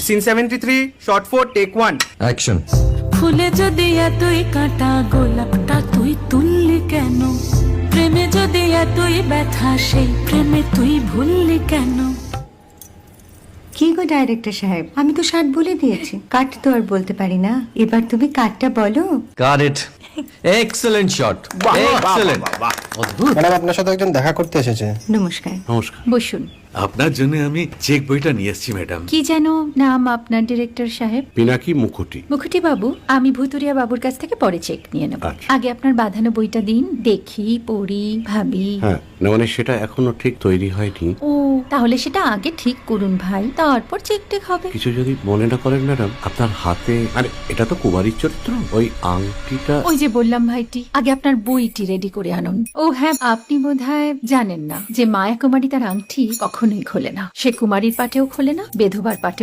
Scene 73 short 4 take 1 action. ফুলে যদি এতই কাটা গোলাপটা তুই তুললি কেন? প্রেমে যদি এতই ব্যথা সেই প্রেমে তুই ভুললি কেন? কি গো ডাইরেক্টর সাহেব, আমি তো 60 বলে দিয়েছি, কাট তো আর বলতে পারি না, এবার তুমি কাটটা বলো। Got it. Excellent shot, excellent. অদ্ভুত। ম্যাডাম আপনার সাথে একজন দেখা করতে এসেছে। নমস্কার। নমস্কার। বসুন। আপনার জন্য আমি চেক বইটা নিয়ে এসেছি ম্যাডাম। কি যেন নাম আপনার ডিরেক্টর সাহেব? পিনাকি মুখোটি। মুখুটি বাবু, আমি ভুতুরিয়া বাবুর কাছ থেকে পরে চেক নিয়ে নেব। আচ্ছা। আগে আপনার বাঁধানো বইটা দিন, দেখি, পড়ি, ভাবি। হ্যাঁ, না মানে সেটা এখনো ঠিক তৈরি হয়নি। ও, তাহলে সেটা আগে ঠিক করুন ভাই, তারপর চেক টেক হবে। কিছু যদি মনে না করেন ম্যাডাম, আপনার হাতে, আরে এটা তো কুমারীর চরিত্র, ওই আংটিটা। ওই যে বললাম ভাইটি, আগে আপনার বইটি রেডি করে আনুন। ও হ্যাঁ, আপনি বোধহয় জানেন না যে মায়া কুমারী তার আংটি কখনোই খোলে না। সে কুমারীর পাটেও খোলে না, বেধবার পাটেও